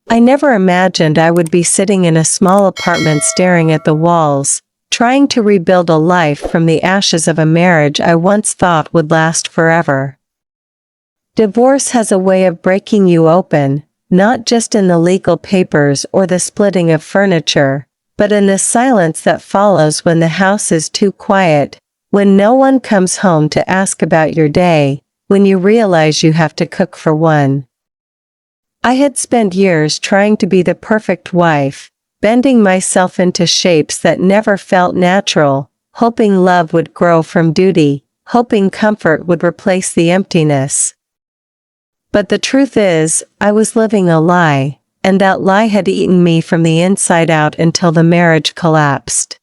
I never imagined I would be sitting in a small apartment staring at the walls, trying to rebuild a life from the ashes of a marriage I once thought would last forever. Divorce has a way of breaking you open, not just in the legal papers or the splitting of furniture, but in the silence that follows when the house is too quiet, when no one comes home to ask about your day, when you realize you have to cook for one. I had spent years trying to be the perfect wife, bending myself into shapes that never felt natural, hoping love would grow from duty, hoping comfort would replace the emptiness. But the truth is, I was living a lie, and that lie had eaten me from the inside out until the marriage collapsed.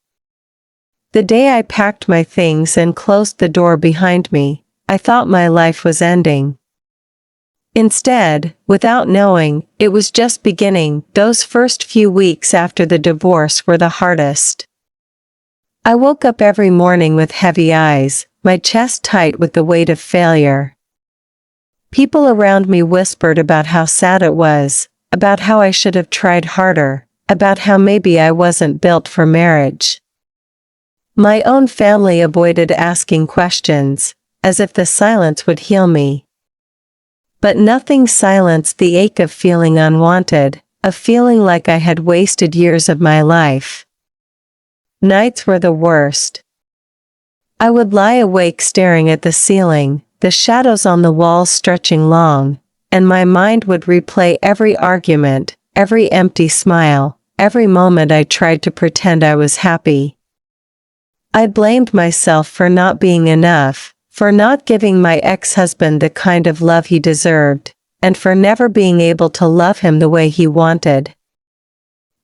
The day I packed my things and closed the door behind me, I thought my life was ending. Instead, without knowing, it was just beginning. Those first few weeks after the divorce were the hardest. I woke up every morning with heavy eyes, my chest tight with the weight of failure. People around me whispered about how sad it was, about how I should have tried harder, about how maybe I wasn't built for marriage. My own family avoided asking questions, as if the silence would heal me. But nothing silenced the ache of feeling unwanted, of feeling like I had wasted years of my life. Nights were the worst. I would lie awake staring at the ceiling, the shadows on the walls stretching long, and my mind would replay every argument, every empty smile, every moment I tried to pretend I was happy. I blamed myself for not being enough, for not giving my ex-husband the kind of love he deserved, and for never being able to love him the way he wanted.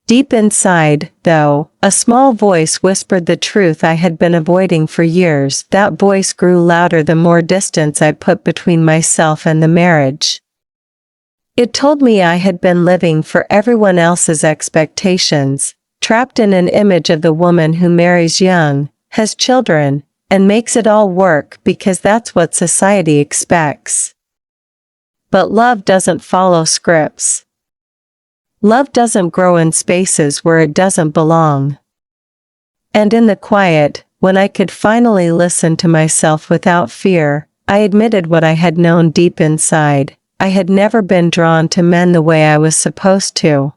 Deep inside, though, a small voice whispered the truth I had been avoiding for years. That voice grew louder the more distance I put between myself and the marriage. It told me I had been living for everyone else's expectations, trapped in an image of the woman who marries young, has children, and makes it all work because that's what society expects. But love doesn't follow scripts. Love doesn't grow in spaces where it doesn't belong. And in the quiet, when I could finally listen to myself without fear, I admitted what I had known deep inside. I had never been drawn to men the way I was supposed to.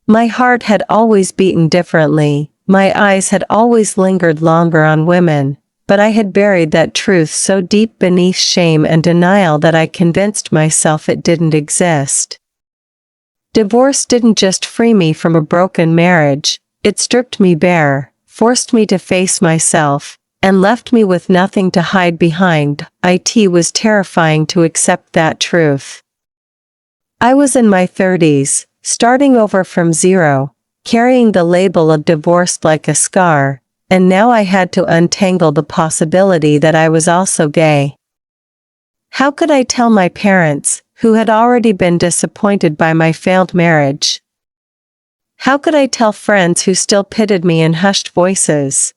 My heart had always beaten differently, my eyes had always lingered longer on women, but I had buried that truth so deep beneath shame and denial that I convinced myself it didn't exist. Divorce didn't just free me from a broken marriage, it stripped me bare, forced me to face myself, and left me with nothing to hide behind. It was terrifying to accept that truth. I was in my 30s, starting over from zero, carrying the label of divorced like a scar, and now I had to untangle the possibility that I was also gay. How could I tell my parents, who had already been disappointed by my failed marriage? How could I tell friends who still pitied me in hushed voices?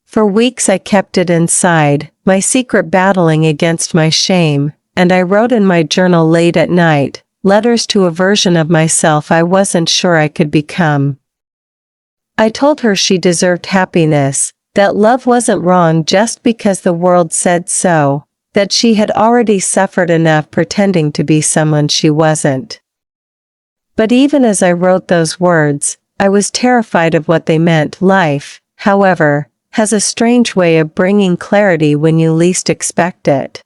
For weeks I kept it inside, my secret battling against my shame, and I wrote in my journal late at night, letters to a version of myself I wasn't sure I could become. I told her she deserved happiness, that love wasn't wrong just because the world said so, that she had already suffered enough pretending to be someone she wasn't. But even as I wrote those words, I was terrified of what they meant. Life, however, has a strange way of bringing clarity when you least expect it.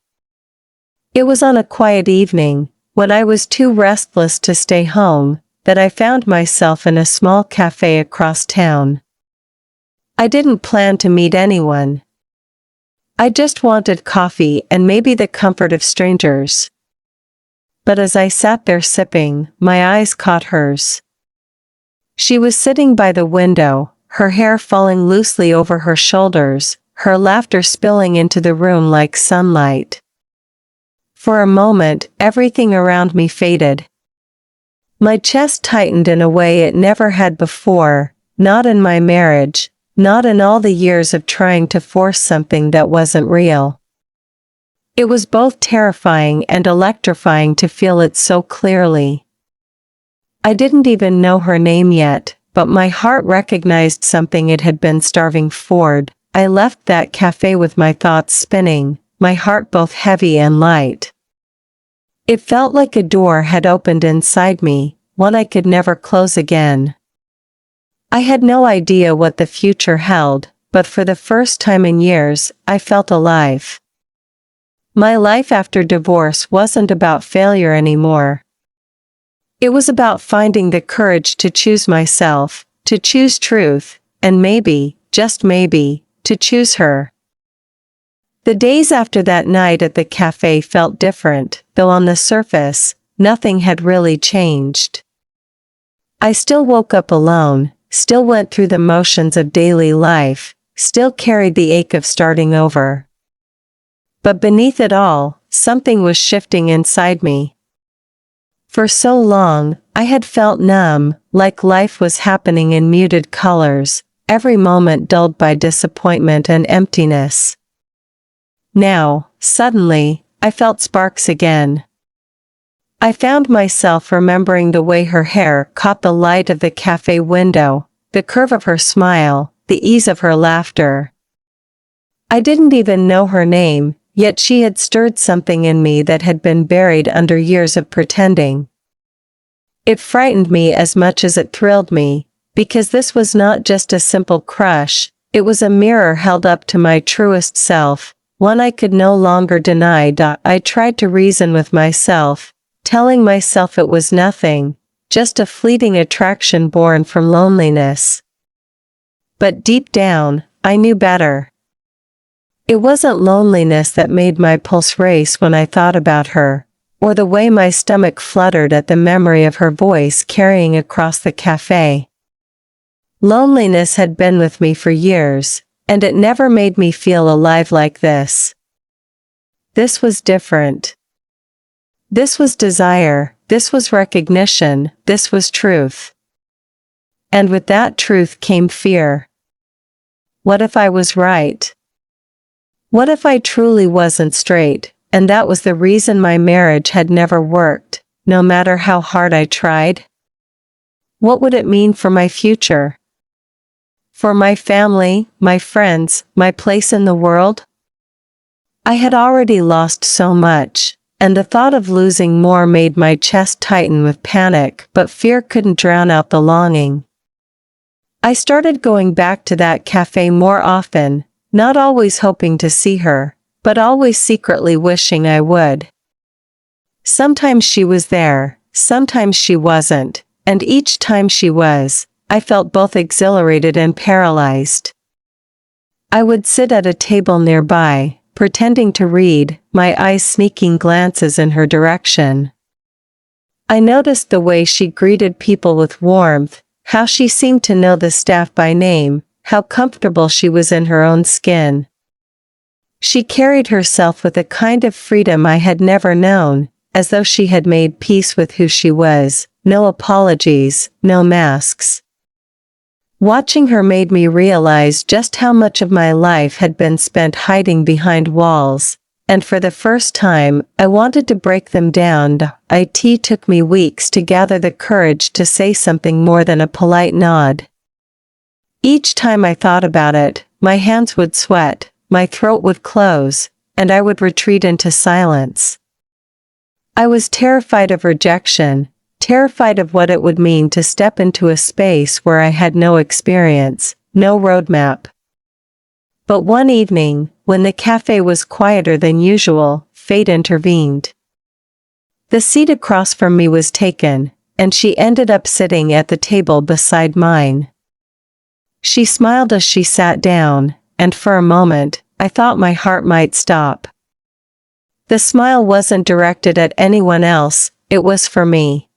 It was on a quiet evening, when I was too restless to stay home, that I found myself in a small cafe across town. I didn't plan to meet anyone. I just wanted coffee and maybe the comfort of strangers. But as I sat there sipping, my eyes caught hers. She was sitting by the window, her hair falling loosely over her shoulders, her laughter spilling into the room like sunlight. For a moment, everything around me faded. My chest tightened in a way it never had before, not in my marriage, not in all the years of trying to force something that wasn't real. It was both terrifying and electrifying to feel it so clearly. I didn't even know her name yet, but my heart recognized something it had been starving for. I left that cafe with my thoughts spinning, my heart both heavy and light. It felt like a door had opened inside me, one I could never close again. I had no idea what the future held, but for the first time in years, I felt alive. My life after divorce wasn't about failure anymore. It was about finding the courage to choose myself, to choose truth, and maybe, just maybe, to choose her. The days after that night at the cafe felt different, though on the surface, nothing had really changed. I still woke up alone, still went through the motions of daily life, still carried the ache of starting over. But beneath it all, something was shifting inside me. For so long, I had felt numb, like life was happening in muted colors, every moment dulled by disappointment and emptiness. Now, suddenly, I felt sparks again. I found myself remembering the way her hair caught the light of the cafe window, the curve of her smile, the ease of her laughter. I didn't even know her name, yet she had stirred something in me that had been buried under years of pretending. It frightened me as much as it thrilled me, because this was not just a simple crush, it was a mirror held up to my truest self, one I could no longer deny. I tried to reason with myself, telling myself it was nothing, just a fleeting attraction born from loneliness. But deep down, I knew better. It wasn't loneliness that made my pulse race when I thought about her, or the way my stomach fluttered at the memory of her voice carrying across the cafe. Loneliness had been with me for years, and it never made me feel alive like this. This was different. This was desire, this was recognition, this was truth. And with that truth came fear. What if I was right? What if I truly wasn't straight, and that was the reason my marriage had never worked, no matter how hard I tried? What would it mean for my future? For my family, my friends, my place in the world? I had already lost so much, and the thought of losing more made my chest tighten with panic, but fear couldn't drown out the longing. I started going back to that cafe more often, not always hoping to see her, but always secretly wishing I would. Sometimes she was there, sometimes she wasn't, and each time she was, I felt both exhilarated and paralyzed. I would sit at a table nearby, pretending to read, my eyes sneaking glances in her direction. I noticed the way she greeted people with warmth, how she seemed to know the staff by name, how comfortable she was in her own skin. She carried herself with a kind of freedom I had never known, as though she had made peace with who she was, no apologies, no masks. Watching her made me realize just how much of my life had been spent hiding behind walls, and for the first time, I wanted to break them down. It took me weeks to gather the courage to say something more than a polite nod. Each time I thought about it, my hands would sweat, my throat would close, and I would retreat into silence. I was terrified of rejection, terrified of what it would mean to step into a space where I had no experience, no roadmap. But one evening, when the cafe was quieter than usual, fate intervened. The seat across from me was taken, and she ended up sitting at the table beside mine. She smiled as she sat down, and for a moment, I thought my heart might stop. The smile wasn't directed at anyone else, it was for me.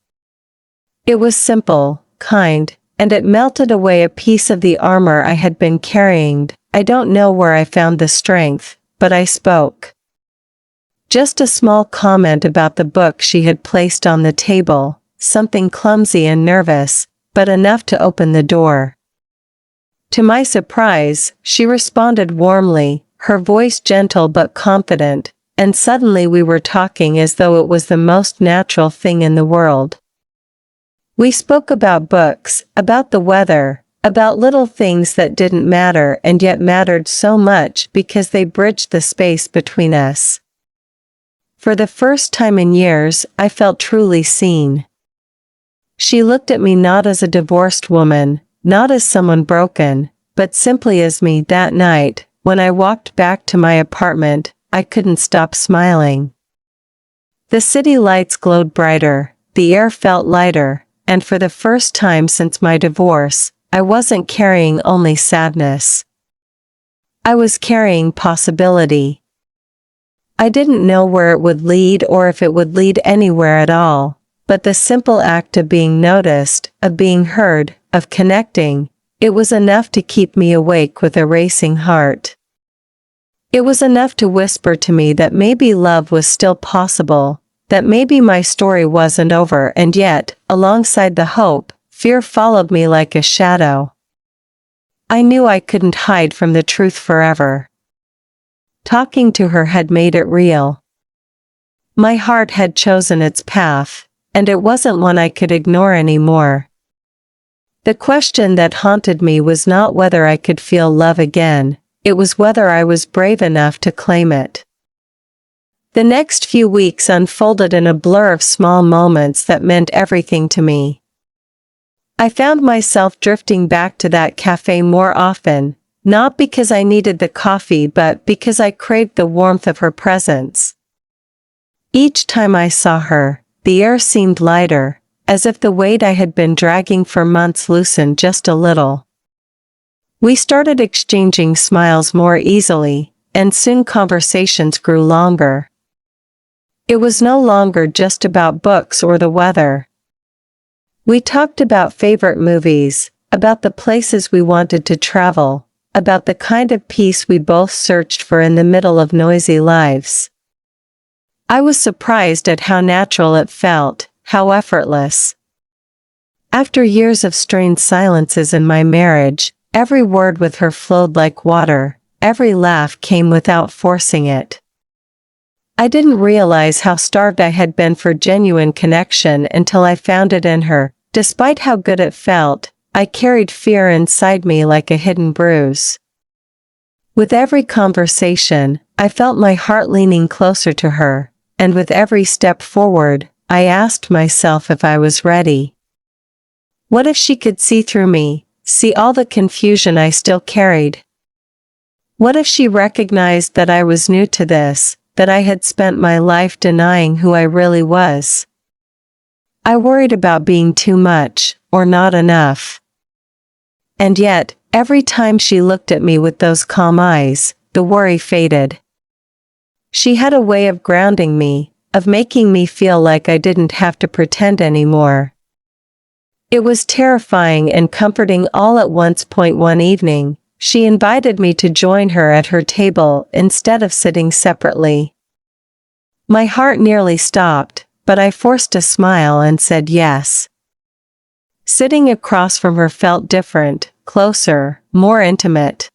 It was simple, kind, and it melted away a piece of the armor I had been carrying. I don't know where I found the strength, but I spoke. Just a small comment about the book she had placed on the table, something clumsy and nervous, but enough to open the door. To my surprise, she responded warmly, her voice gentle but confident, and suddenly we were talking as though it was the most natural thing in the world. We spoke about books, about the weather, about little things that didn't matter and yet mattered so much because they bridged the space between us. For the first time in years, I felt truly seen. She looked at me not as a divorced woman, not as someone broken, but simply as me. That night, when I walked back to my apartment, I couldn't stop smiling. The city lights glowed brighter, the air felt lighter, and for the first time since my divorce, I wasn't carrying only sadness. I was carrying possibility. I didn't know where it would lead or if it would lead anywhere at all, but the simple act of being noticed, of being heard, of connecting, it was enough to keep me awake with a racing heart. It was enough to whisper to me that maybe love was still possible, that maybe my story wasn't over, and yet, alongside the hope, fear followed me like a shadow. I knew I couldn't hide from the truth forever. Talking to her had made it real. My heart had chosen its path, and it wasn't one I could ignore anymore. The question that haunted me was not whether I could feel love again, it was whether I was brave enough to claim it. The next few weeks unfolded in a blur of small moments that meant everything to me. I found myself drifting back to that cafe more often, not because I needed the coffee but because I craved the warmth of her presence. Each time I saw her, the air seemed lighter, as if the weight I had been dragging for months loosened just a little. We started exchanging smiles more easily, and soon conversations grew longer. It was no longer just about books or the weather. We talked about favorite movies, about the places we wanted to travel, about the kind of peace we both searched for in the middle of noisy lives. I was surprised at how natural it felt, how effortless. After years of strained silences in my marriage, every word with her flowed like water, every laugh came without forcing it. I didn't realize how starved I had been for genuine connection until I found it in her. Despite how good it felt, I carried fear inside me like a hidden bruise. With every conversation, I felt my heart leaning closer to her, and with every step forward, I asked myself if I was ready. What if she could see through me, see all the confusion I still carried? What if she recognized that I was new to this, that I had spent my life denying who I really was? I worried about being too much, or not enough. And yet, every time she looked at me with those calm eyes, the worry faded. She had a way of grounding me, of making me feel like I didn't have to pretend anymore. It was terrifying and comforting all at once. One evening, she invited me to join her at her table instead of sitting separately. My heart nearly stopped, but I forced a smile and said yes. Sitting across from her felt different, closer, more intimate.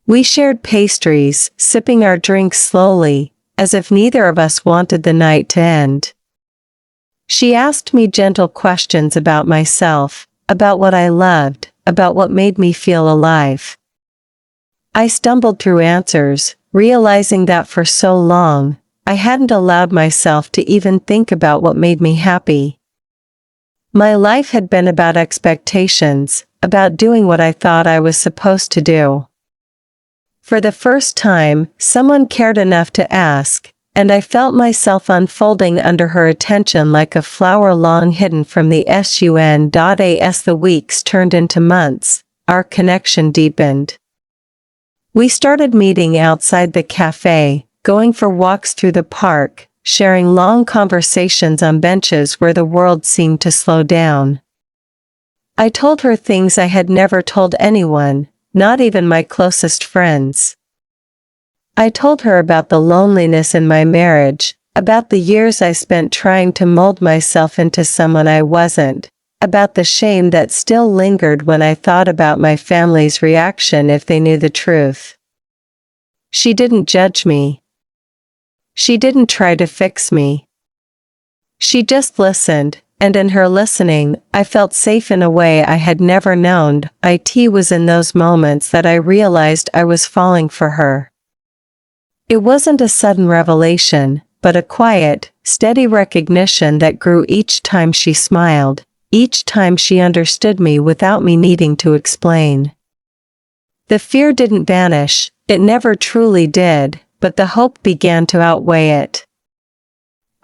We shared pastries, sipping our drinks slowly, as if neither of us wanted the night to end. She asked me gentle questions about myself, about what I loved, about what made me feel alive. I stumbled through answers, realizing that for so long, I hadn't allowed myself to even think about what made me happy. My life had been about expectations, about doing what I thought I was supposed to do. For the first time, someone cared enough to ask, and I felt myself unfolding under her attention like a flower long hidden from the sun. As the weeks turned into months, our connection deepened. We started meeting outside the cafe, going for walks through the park, sharing long conversations on benches where the world seemed to slow down. I told her things I had never told anyone, not even my closest friends. I told her about the loneliness in my marriage, about the years I spent trying to mold myself into someone I wasn't, about the shame that still lingered when I thought about my family's reaction if they knew the truth. She didn't judge me. She didn't try to fix me. She just listened, and in her listening, I felt safe in a way I had never known. It was in those moments that I realized I was falling for her. It wasn't a sudden revelation, but a quiet, steady recognition that grew each time she smiled, each time she understood me without me needing to explain. The fear didn't vanish, it never truly did, but the hope began to outweigh it.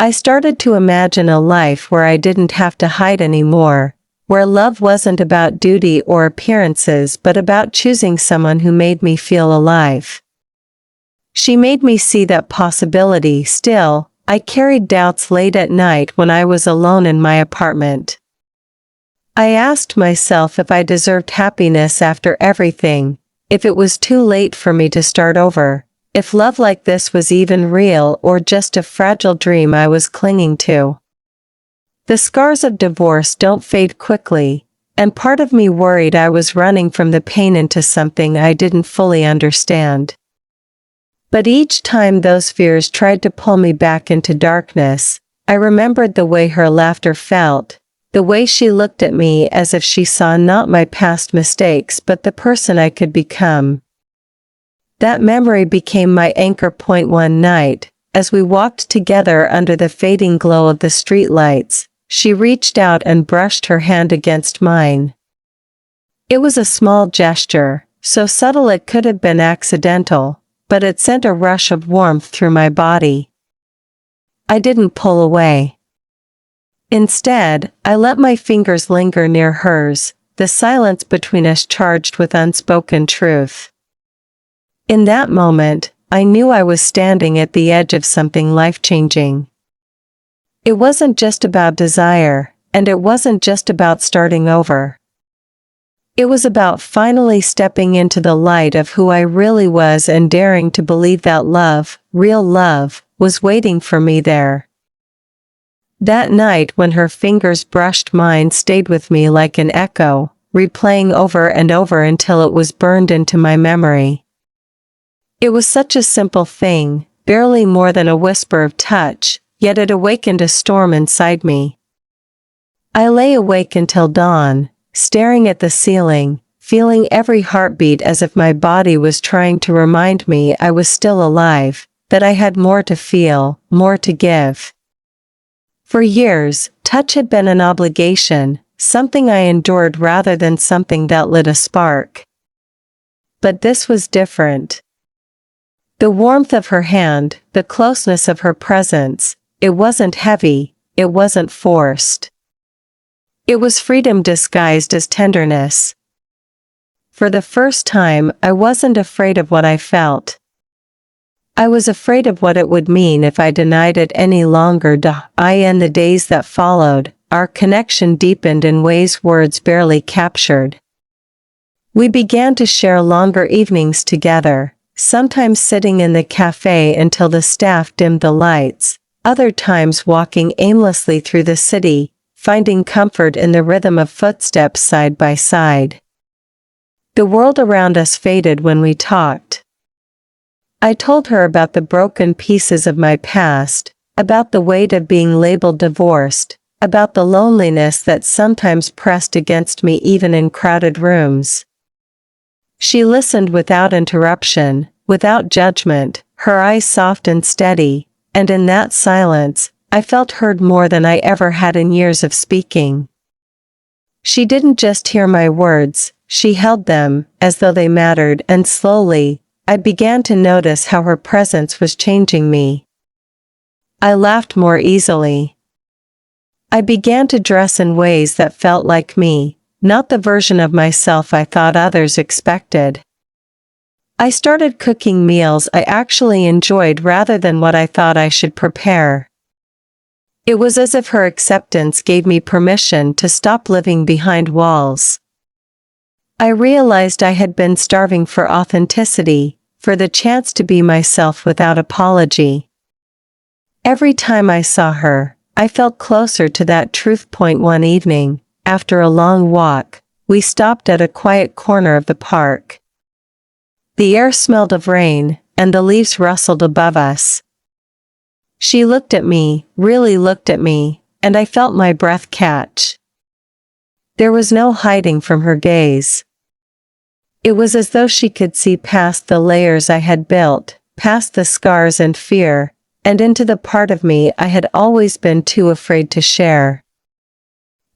I started to imagine a life where I didn't have to hide anymore, where love wasn't about duty or appearances but about choosing someone who made me feel alive. She made me see that possibility. Still, I carried doubts late at night when I was alone in my apartment. I asked myself if I deserved happiness after everything, if it was too late for me to start over, if love like this was even real or just a fragile dream I was clinging to. The scars of divorce don't fade quickly, and part of me worried I was running from the pain into something I didn't fully understand. But each time those fears tried to pull me back into darkness, I remembered the way her laughter felt, the way she looked at me as if she saw not my past mistakes but the person I could become. That memory became my anchor point one night, as we walked together under the fading glow of the streetlights. She reached out and brushed her hand against mine. It was a small gesture, so subtle it could have been accidental, but it sent a rush of warmth through my body. I didn't pull away. Instead, I let my fingers linger near hers, the silence between us charged with unspoken truth. In that moment, I knew I was standing at the edge of something life-changing. It wasn't just about desire, and it wasn't just about starting over. It was about finally stepping into the light of who I really was and daring to believe that love, real love, was waiting for me there. That night when her fingers brushed mine stayed with me like an echo, replaying over and over until it was burned into my memory. It was such a simple thing, barely more than a whisper of touch, yet it awakened a storm inside me. I lay awake until dawn, staring at the ceiling, feeling every heartbeat as if my body was trying to remind me I was still alive, that I had more to feel, more to give. For years, touch had been an obligation, something I endured rather than something that lit a spark. But this was different. The warmth of her hand, the closeness of her presence, it wasn't heavy, it wasn't forced. It was freedom disguised as tenderness. For the first time, I wasn't afraid of what I felt. I was afraid of what it would mean if I denied it any longer. In the days that followed, our connection deepened in ways words barely captured. We began to share longer evenings together, sometimes sitting in the cafe until the staff dimmed the lights, other times walking aimlessly through the city, finding comfort in the rhythm of footsteps side by side. The world around us faded when we talked. I told her about the broken pieces of my past, about the weight of being labeled divorced, about the loneliness that sometimes pressed against me even in crowded rooms. She listened without interruption, without judgment, her eyes soft and steady, and in that silence, I felt heard more than I ever had in years of speaking. She didn't just hear my words, she held them, as though they mattered, and slowly, I began to notice how her presence was changing me. I laughed more easily. I began to dress in ways that felt like me, not the version of myself I thought others expected. I started cooking meals I actually enjoyed rather than what I thought I should prepare. It was as if her acceptance gave me permission to stop living behind walls. I realized I had been starving for authenticity, for the chance to be myself without apology. Every time I saw her, I felt closer to that truth point. One evening, after a long walk, we stopped at a quiet corner of the park. The air smelled of rain, and the leaves rustled above us. She looked at me, really looked at me, and I felt my breath catch. There was no hiding from her gaze. It was as though she could see past the layers I had built, past the scars and fear, and into the part of me I had always been too afraid to share.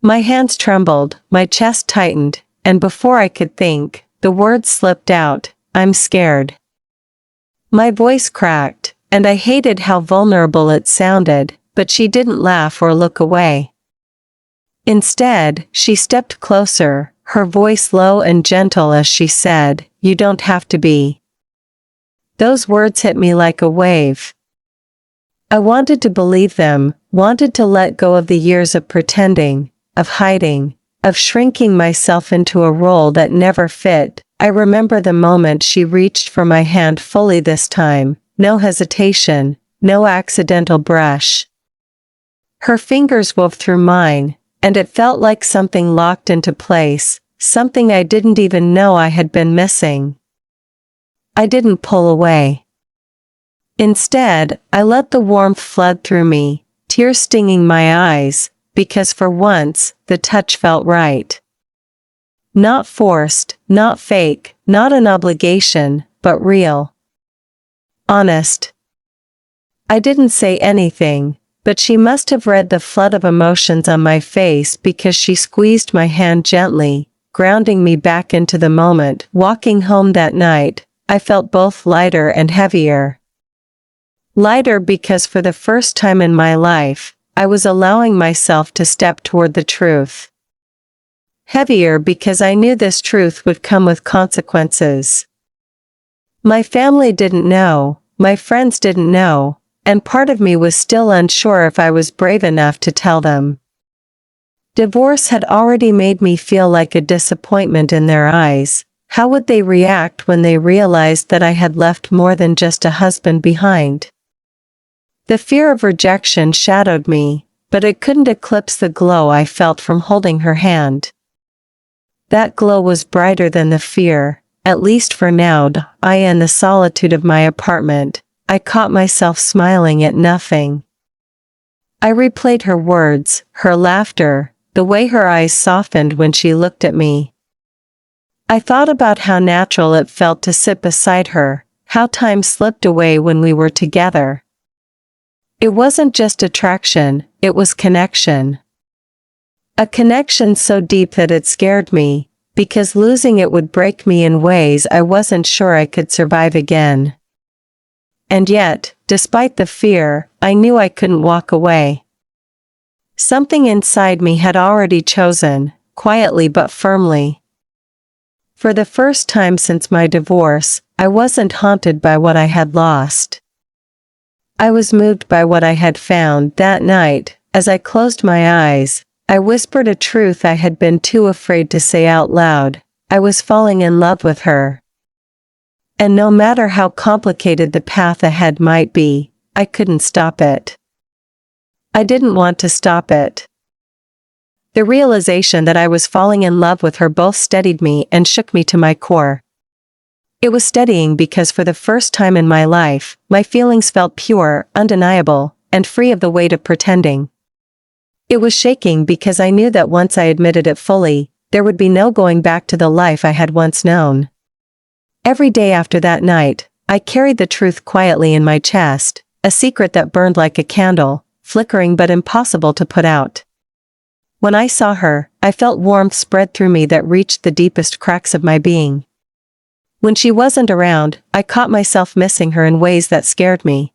My hands trembled, my chest tightened, and before I could think, the words slipped out, "I'm scared." My voice cracked, and I hated how vulnerable it sounded, but she didn't laugh or look away. Instead, she stepped closer, her voice low and gentle as she said, "You don't have to be." Those words hit me like a wave. I wanted to believe them, wanted to let go of the years of pretending, of hiding, of shrinking myself into a role that never fit. I remember the moment she reached for my hand fully this time, no hesitation, no accidental brush. Her fingers wove through mine, and it felt like something locked into place, something I didn't even know I had been missing. I didn't pull away. Instead, I let the warmth flood through me, tears stinging my eyes, because for once, the touch felt right. Not forced, not fake, not an obligation, but real. Honest. I didn't say anything, but she must have read the flood of emotions on my face because she squeezed my hand gently, grounding me back into the moment. Walking home that night, I felt both lighter and heavier. Lighter because for the first time in my life, I was allowing myself to step toward the truth. Heavier because I knew this truth would come with consequences. My family didn't know, my friends didn't know, and part of me was still unsure if I was brave enough to tell them. Divorce had already made me feel like a disappointment in their eyes. How would they react when they realized that I had left more than just a husband behind? The fear of rejection shadowed me, but it couldn't eclipse the glow I felt from holding her hand. That glow was brighter than the fear, at least for now. In the solitude of my apartment, I caught myself smiling at nothing. I replayed her words, her laughter, the way her eyes softened when she looked at me. I thought about how natural it felt to sit beside her, how time slipped away when we were together. It wasn't just attraction, it was connection. A connection so deep that it scared me, because losing it would break me in ways I wasn't sure I could survive again. And yet, despite the fear, I knew I couldn't walk away. Something inside me had already chosen, quietly but firmly. For the first time since my divorce, I wasn't haunted by what I had lost. I was moved by what I had found. That night, as I closed my eyes, I whispered a truth I had been too afraid to say out loud. I was falling in love with her. And no matter how complicated the path ahead might be, I couldn't stop it. I didn't want to stop it. The realization that I was falling in love with her both steadied me and shook me to my core. It was steadying because for the first time in my life, my feelings felt pure, undeniable, and free of the weight of pretending. It was shaking because I knew that once I admitted it fully, there would be no going back to the life I had once known. Every day after that night, I carried the truth quietly in my chest, a secret that burned like a candle, flickering but impossible to put out. When I saw her, I felt warmth spread through me that reached the deepest cracks of my being. When she wasn't around, I caught myself missing her in ways that scared me.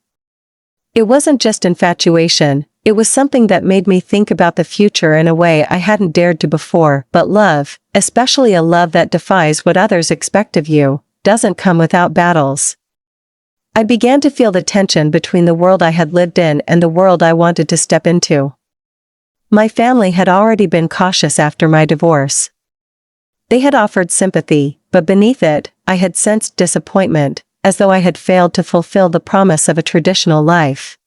It wasn't just infatuation, it was something that made me think about the future in a way I hadn't dared to before. But love, especially a love that defies what others expect of you, doesn't come without battles. I began to feel the tension between the world I had lived in and the world I wanted to step into. My family had already been cautious after my divorce. They had offered sympathy, but beneath it, I had sensed disappointment, as though I had failed to fulfill the promise of a traditional life.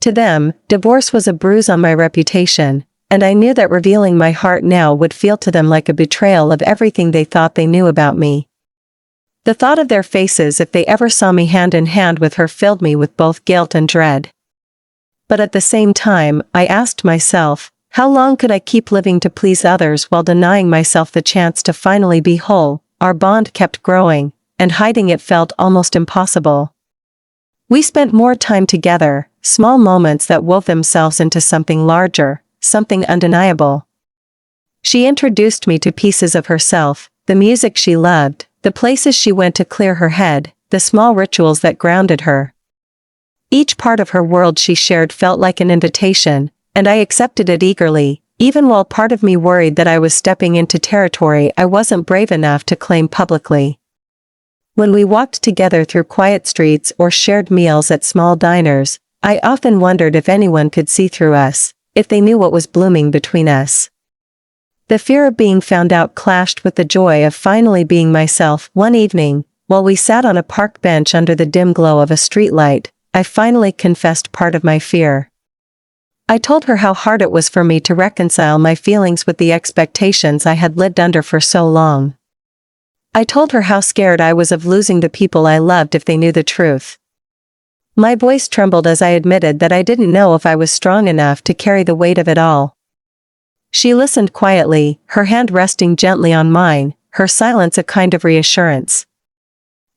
To them, divorce was a bruise on my reputation, and I knew that revealing my heart now would feel to them like a betrayal of everything they thought they knew about me. The thought of their faces if they ever saw me hand in hand with her filled me with both guilt and dread. But at the same time, I asked myself, how long could I keep living to please others while denying myself the chance to finally be whole? Our bond kept growing, and hiding it felt almost impossible. We spent more time together, small moments that wove themselves into something larger, something undeniable. She introduced me to pieces of herself, the music she loved, the places she went to clear her head, the small rituals that grounded her. Each part of her world she shared felt like an invitation, and I accepted it eagerly, even while part of me worried that I was stepping into territory I wasn't brave enough to claim publicly. When we walked together through quiet streets or shared meals at small diners, I often wondered if anyone could see through us, if they knew what was blooming between us. The fear of being found out clashed with the joy of finally being myself. One evening, while we sat on a park bench under the dim glow of a streetlight, I finally confessed part of my fear. I told her how hard it was for me to reconcile my feelings with the expectations I had lived under for so long. I told her how scared I was of losing the people I loved if they knew the truth. My voice trembled as I admitted that I didn't know if I was strong enough to carry the weight of it all. She listened quietly, her hand resting gently on mine, her silence a kind of reassurance.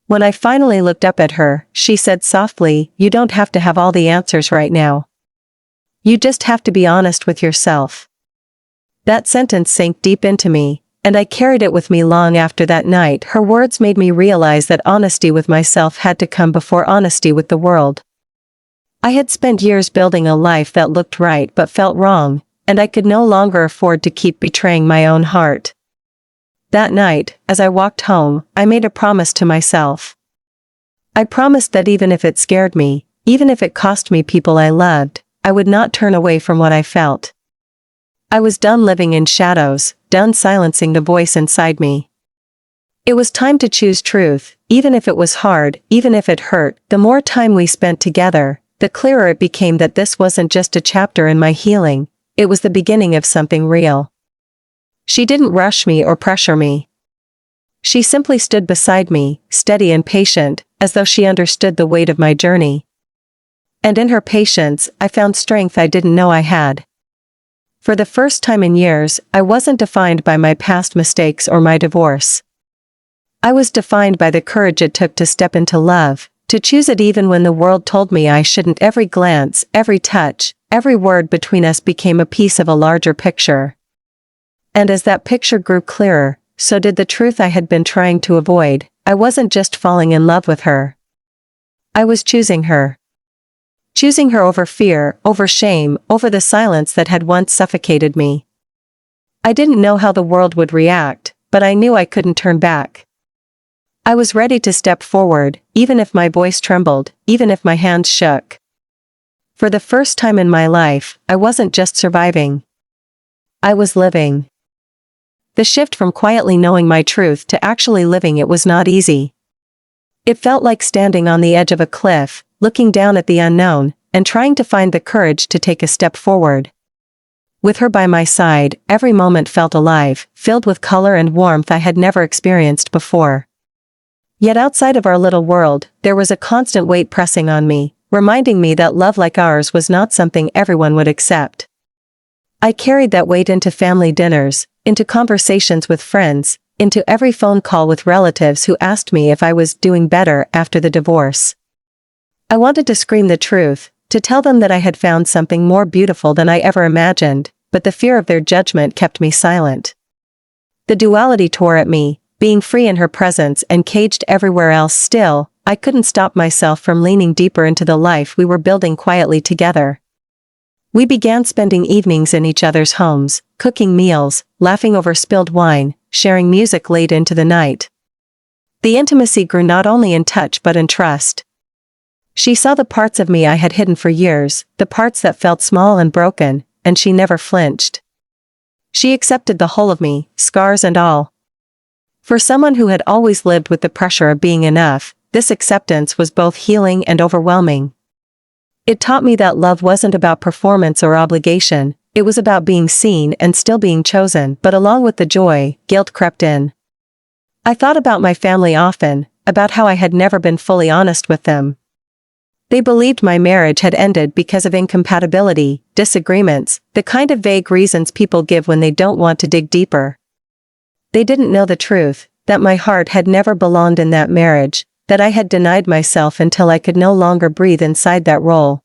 When I finally looked up at her, she said softly, "You don't have to have all the answers right now. You just have to be honest with yourself." That sentence sank deep into me, and I carried it with me long after that night. Her words made me realize that honesty with myself had to come before honesty with the world. I had spent years building a life that looked right but felt wrong, and I could no longer afford to keep betraying my own heart. That night, as I walked home, I made a promise to myself. I promised that even if it scared me, even if it cost me people I loved, I would not turn away from what I felt. I was done living in shadows, done silencing the voice inside me. It was time to choose truth, even if it was hard, even if it hurt. The more time we spent together, the clearer it became that this wasn't just a chapter in my healing, it was the beginning of something real. She didn't rush me or pressure me. She simply stood beside me, steady and patient, as though she understood the weight of my journey. And in her patience, I found strength I didn't know I had. For the first time in years, I wasn't defined by my past mistakes or my divorce. I was defined by the courage it took to step into love, to choose it even when the world told me I shouldn't. Every glance, every touch, every word between us became a piece of a larger picture. And as that picture grew clearer, so did the truth I had been trying to avoid. I wasn't just falling in love with her. I was choosing her. Choosing her over fear, over shame, over the silence that had once suffocated me. I didn't know how the world would react, but I knew I couldn't turn back. I was ready to step forward, even if my voice trembled, even if my hands shook. For the first time in my life, I wasn't just surviving. I was living. The shift from quietly knowing my truth to actually living it was not easy. It felt like standing on the edge of a cliff, looking down at the unknown, and trying to find the courage to take a step forward. With her by my side, every moment felt alive, filled with color and warmth I had never experienced before. Yet outside of our little world, there was a constant weight pressing on me, reminding me that love like ours was not something everyone would accept. I carried that weight into family dinners, into conversations with friends, into every phone call with relatives who asked me if I was doing better after the divorce. I wanted to scream the truth, to tell them that I had found something more beautiful than I ever imagined, but the fear of their judgment kept me silent. The duality tore at me, being free in her presence and caged everywhere else. Still, I couldn't stop myself from leaning deeper into the life we were building quietly together. We began spending evenings in each other's homes, cooking meals, laughing over spilled wine, sharing music late into the night. The intimacy grew not only in touch but in trust. She saw the parts of me I had hidden for years, the parts that felt small and broken, and she never flinched. She accepted the whole of me, scars and all. For someone who had always lived with the pressure of being enough, this acceptance was both healing and overwhelming. It taught me that love wasn't about performance or obligation, it was about being seen and still being chosen. But along with the joy, guilt crept in. I thought about my family often, about how I had never been fully honest with them. They believed my marriage had ended because of incompatibility, disagreements, the kind of vague reasons people give when they don't want to dig deeper. They didn't know the truth, that my heart had never belonged in that marriage, that I had denied myself until I could no longer breathe inside that role.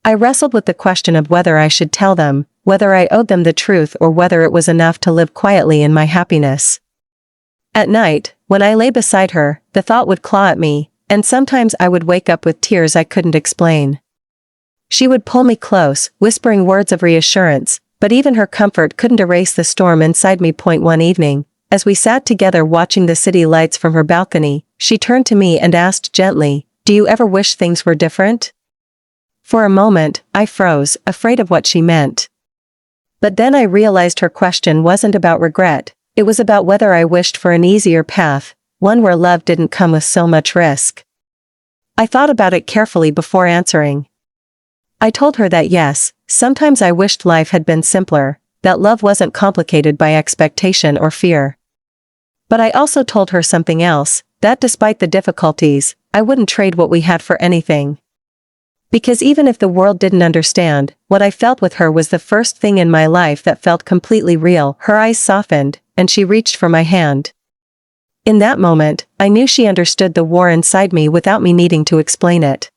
I wrestled with the question of whether I should tell them, whether I owed them the truth or whether it was enough to live quietly in my happiness. At night, when I lay beside her, the thought would claw at me, and sometimes I would wake up with tears I couldn't explain. She would pull me close, whispering words of reassurance, but even her comfort couldn't erase the storm inside me. One evening, as we sat together watching the city lights from her balcony, she turned to me and asked gently, "Do you ever wish things were different?" For a moment, I froze, afraid of what she meant. But then I realized her question wasn't about regret, it was about whether I wished for an easier path, one where love didn't come with so much risk. I thought about it carefully before answering. I told her that yes, sometimes I wished life had been simpler, that love wasn't complicated by expectation or fear. But I also told her something else, that despite the difficulties, I wouldn't trade what we had for anything. Because even if the world didn't understand, what I felt with her was the first thing in my life that felt completely real. Her eyes softened, and she reached for my hand. In that moment, I knew she understood the war inside me without me needing to explain it.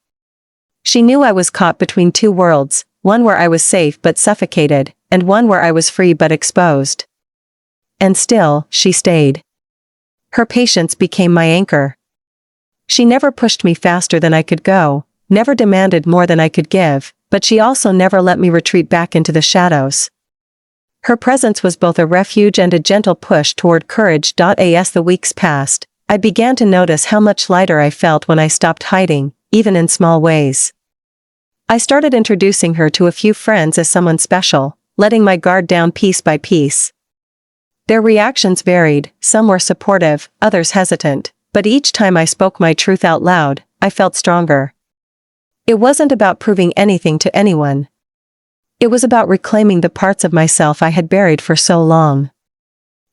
She knew I was caught between two worlds, one where I was safe but suffocated, and one where I was free but exposed. And still, she stayed. Her patience became my anchor. She never pushed me faster than I could go, never demanded more than I could give, but she also never let me retreat back into the shadows. Her presence was both a refuge and a gentle push toward courage. As the weeks passed, I began to notice how much lighter I felt when I stopped hiding, even in small ways. I started introducing her to a few friends as someone special, letting my guard down piece by piece. Their reactions varied, some were supportive, others hesitant, but each time I spoke my truth out loud, I felt stronger. It wasn't about proving anything to anyone. It was about reclaiming the parts of myself I had buried for so long.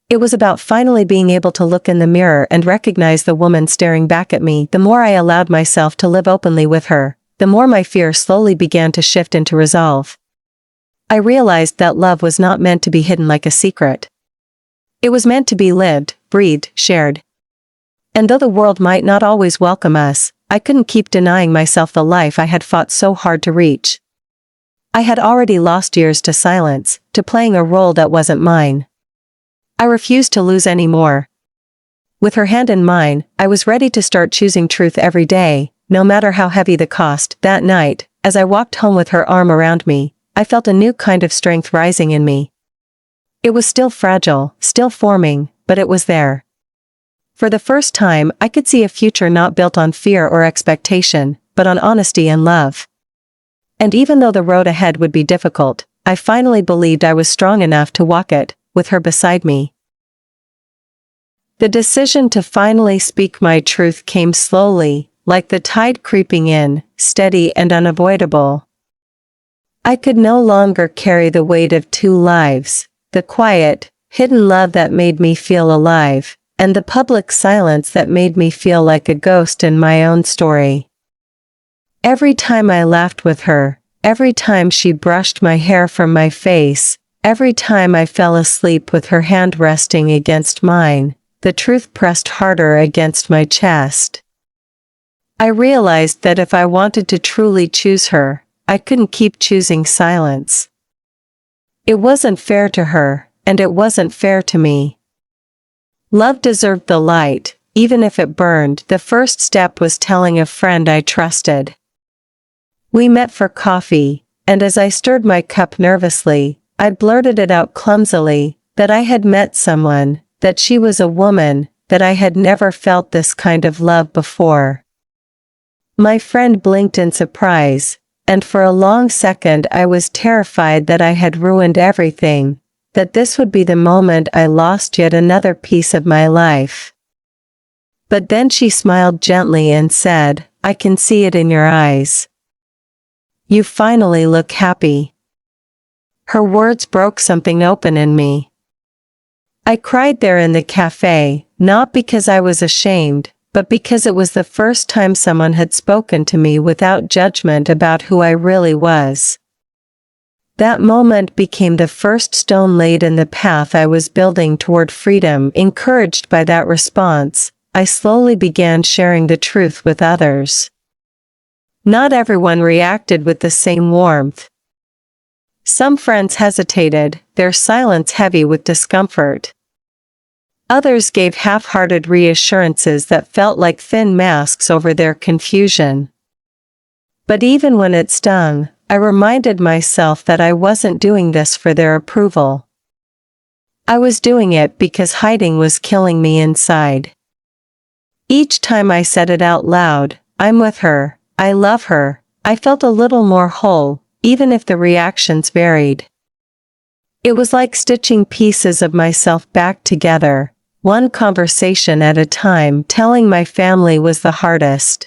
It was about finally being able to look in the mirror and recognize the woman staring back at me. The more I allowed myself to live openly with her, the more my fear slowly began to shift into resolve. I realized that love was not meant to be hidden like a secret. It was meant to be lived, breathed, shared. And though the world might not always welcome us, I couldn't keep denying myself the life I had fought so hard to reach. I had already lost years to silence, to playing a role that wasn't mine. I refused to lose any more. With her hand in mine, I was ready to start choosing truth every day, no matter how heavy the cost. That night, as I walked home with her arm around me, I felt a new kind of strength rising in me. It was still fragile, still forming, but it was there. For the first time, I could see a future not built on fear or expectation, but on honesty and love. And even though the road ahead would be difficult, I finally believed I was strong enough to walk it, with her beside me. The decision to finally speak my truth came slowly, like the tide creeping in, steady and unavoidable. I could no longer carry the weight of two lives, the quiet, hidden love that made me feel alive, and the public silence that made me feel like a ghost in my own story. Every time I laughed with her, every time she brushed my hair from my face, every time I fell asleep with her hand resting against mine, the truth pressed harder against my chest. I realized that if I wanted to truly choose her, I couldn't keep choosing silence. It wasn't fair to her, and it wasn't fair to me. Love deserved the light, even if it burned. The first step was telling a friend I trusted. We met for coffee, and as I stirred my cup nervously, I blurted it out clumsily, that I had met someone, that she was a woman, that I had never felt this kind of love before. My friend blinked in surprise, and for a long second I was terrified that I had ruined everything, that this would be the moment I lost yet another piece of my life. But then she smiled gently and said, "I can see it in your eyes. You finally look happy." Her words broke something open in me. I cried there in the cafe, not because I was ashamed, but because it was the first time someone had spoken to me without judgment about who I really was. That moment became the first stone laid in the path I was building toward freedom. Encouraged by that response, I slowly began sharing the truth with others. Not everyone reacted with the same warmth. Some friends hesitated, their silence heavy with discomfort. Others gave half-hearted reassurances that felt like thin masks over their confusion. But even when it stung, I reminded myself that I wasn't doing this for their approval. I was doing it because hiding was killing me inside. Each time I said it out loud, "I'm with her, I love her," I felt a little more whole, even if the reactions varied. It was like stitching pieces of myself back together, one conversation at a time. Telling my family was the hardest.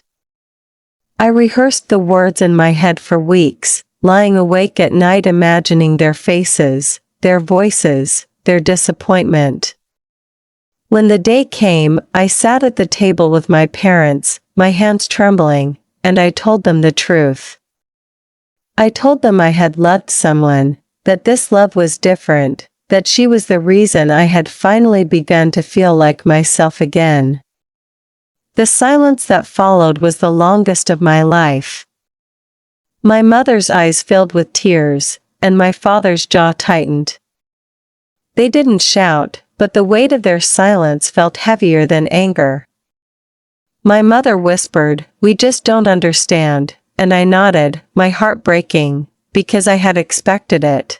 I rehearsed the words in my head for weeks, lying awake at night imagining their faces, their voices, their disappointment. When the day came, I sat at the table with my parents, my hands trembling, and I told them the truth. I told them I had loved someone, that this love was different, that she was the reason I had finally begun to feel like myself again. The silence that followed was the longest of my life. My mother's eyes filled with tears, and my father's jaw tightened. They didn't shout, but the weight of their silence felt heavier than anger. My mother whispered, "We just don't understand," and I nodded, my heart breaking, because I had expected it.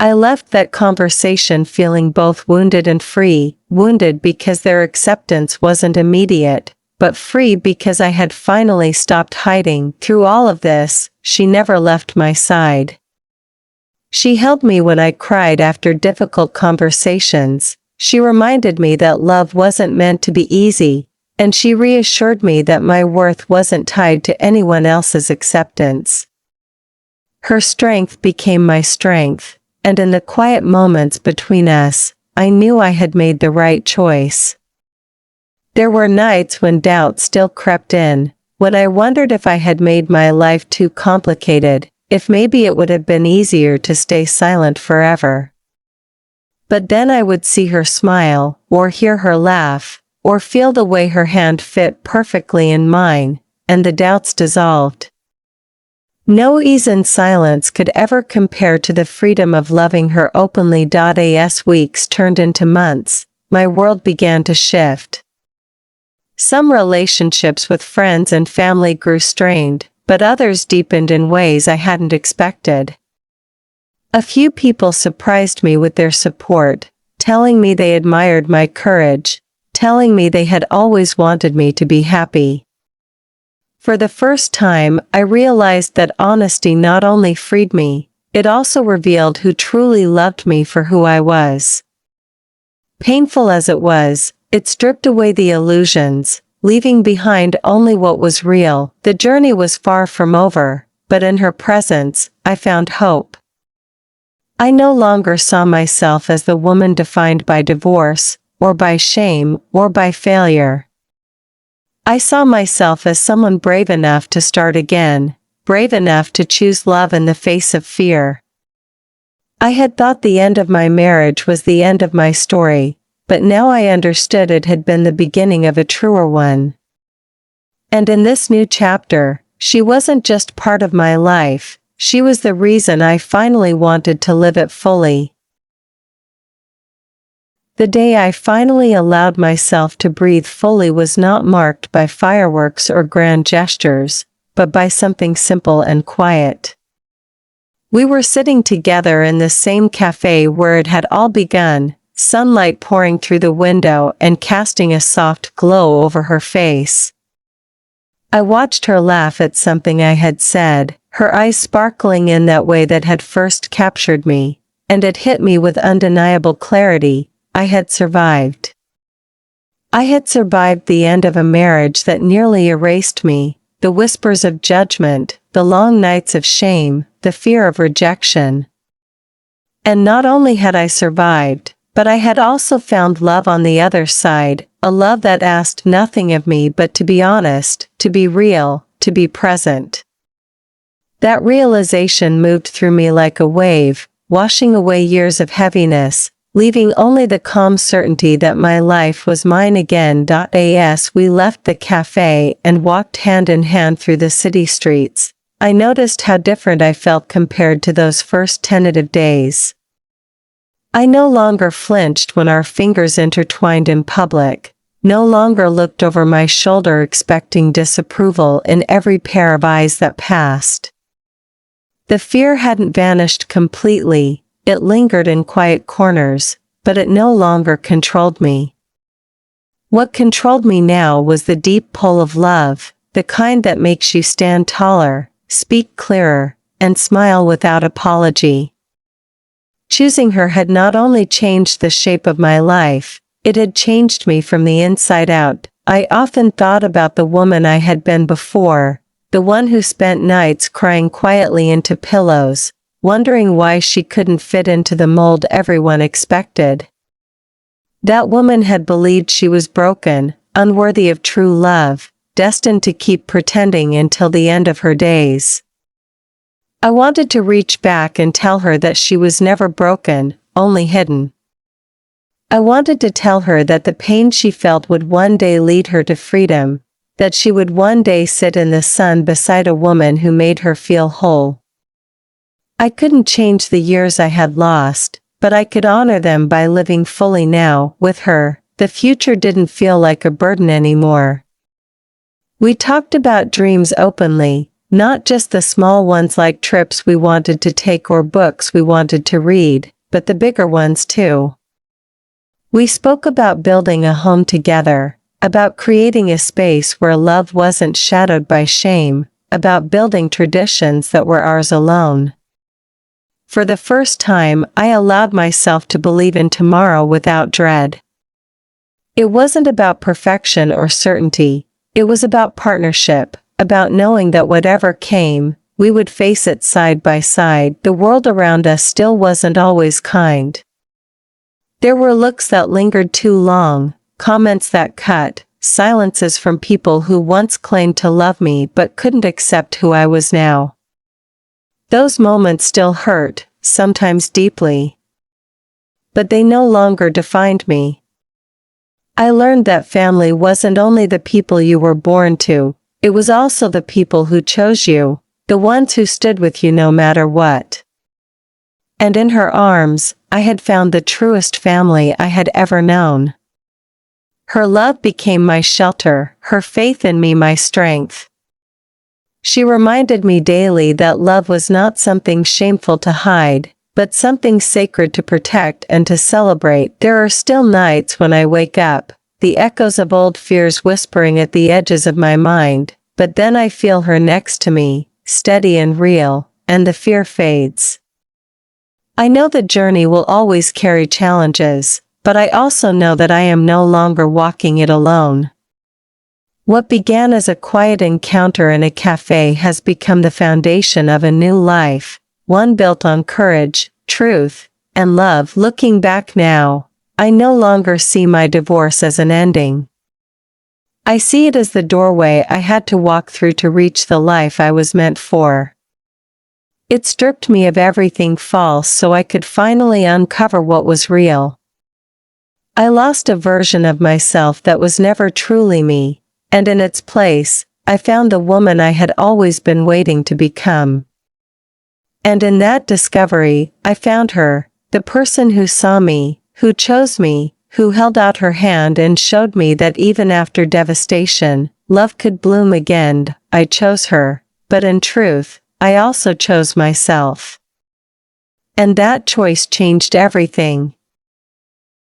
I left that conversation feeling both wounded and free, wounded because their acceptance wasn't immediate, but free because I had finally stopped hiding. Through all of this, she never left my side. She held me when I cried after difficult conversations. She reminded me that love wasn't meant to be easy, and she reassured me that my worth wasn't tied to anyone else's acceptance. Her strength became my strength, and in the quiet moments between us, I knew I had made the right choice. There were nights when doubt still crept in, when I wondered if I had made my life too complicated, if maybe it would have been easier to stay silent forever. But then I would see her smile, or hear her laugh, or feel the way her hand fit perfectly in mine, and the doubts dissolved. No ease in silence could ever compare to the freedom of loving her openly. As weeks turned into months, my world began to shift. Some relationships with friends and family grew strained, but others deepened in ways I hadn't expected. A few people surprised me with their support, telling me they admired my courage, telling me they had always wanted me to be happy. For the first time, I realized that honesty not only freed me, it also revealed who truly loved me for who I was. Painful as it was, it stripped away the illusions, leaving behind only what was real. The journey was far from over, but in her presence, I found hope. I no longer saw myself as the woman defined by divorce, or by shame, or by failure. I saw myself as someone brave enough to start again, brave enough to choose love in the face of fear. I had thought the end of my marriage was the end of my story, but now I understood it had been the beginning of a truer one. And in this new chapter, she wasn't just part of my life, she was the reason I finally wanted to live it fully. The day I finally allowed myself to breathe fully was not marked by fireworks or grand gestures, but by something simple and quiet. We were sitting together in the same cafe where it had all begun, sunlight pouring through the window and casting a soft glow over her face. I watched her laugh at something I had said, her eyes sparkling in that way that had first captured me, and it hit me with undeniable clarity. I had survived. I had survived the end of a marriage that nearly erased me, the whispers of judgment, the long nights of shame, the fear of rejection. And not only had I survived, but I had also found love on the other side, a love that asked nothing of me but to be honest, to be real, to be present. That realization moved through me like a wave, washing away years of heaviness, leaving only the calm certainty that my life was mine again. As we left the cafe and walked hand in hand through the city streets, I noticed how different I felt compared to those first tentative days. I no longer flinched when our fingers intertwined in public, no longer looked over my shoulder expecting disapproval in every pair of eyes that passed. The fear hadn't vanished completely. It lingered in quiet corners, but it no longer controlled me. What controlled me now was the deep pull of love, the kind that makes you stand taller, speak clearer, and smile without apology. Choosing her had not only changed the shape of my life, it had changed me from the inside out. I often thought about the woman I had been before, the one who spent nights crying quietly into pillows, wondering why she couldn't fit into the mold everyone expected. That woman had believed she was broken, unworthy of true love, destined to keep pretending until the end of her days. I wanted to reach back and tell her that she was never broken, only hidden. I wanted to tell her that the pain she felt would one day lead her to freedom, that she would one day sit in the sun beside a woman who made her feel whole. I couldn't change the years I had lost, but I could honor them by living fully now. With her, the future didn't feel like a burden anymore. We talked about dreams openly, not just the small ones like trips we wanted to take or books we wanted to read, but the bigger ones too. We spoke about building a home together, about creating a space where love wasn't shadowed by shame, about building traditions that were ours alone. For the first time, I allowed myself to believe in tomorrow without dread. It wasn't about perfection or certainty, it was about partnership, about knowing that whatever came, we would face it side by side. The world around us still wasn't always kind. There were looks that lingered too long, comments that cut, silences from people who once claimed to love me but couldn't accept who I was now. Those moments still hurt, sometimes deeply. But they no longer defined me. I learned that family wasn't only the people you were born to, it was also the people who chose you, the ones who stood with you no matter what. And in her arms, I had found the truest family I had ever known. Her love became my shelter, her faith in me my strength. She reminded me daily that love was not something shameful to hide, but something sacred to protect and to celebrate. There are still nights when I wake up, the echoes of old fears whispering at the edges of my mind, but then I feel her next to me, steady and real, and the fear fades. I know the journey will always carry challenges, but I also know that I am no longer walking it alone. What began as a quiet encounter in a cafe has become the foundation of a new life, one built on courage, truth, and love. Looking back now, I no longer see my divorce as an ending. I see it as the doorway I had to walk through to reach the life I was meant for. It stripped me of everything false so I could finally uncover what was real. I lost a version of myself that was never truly me, and in its place, I found the woman I had always been waiting to become. And in that discovery, I found her, the person who saw me, who chose me, who held out her hand and showed me that even after devastation, love could bloom again. I chose her, but in truth, I also chose myself. And that choice changed everything.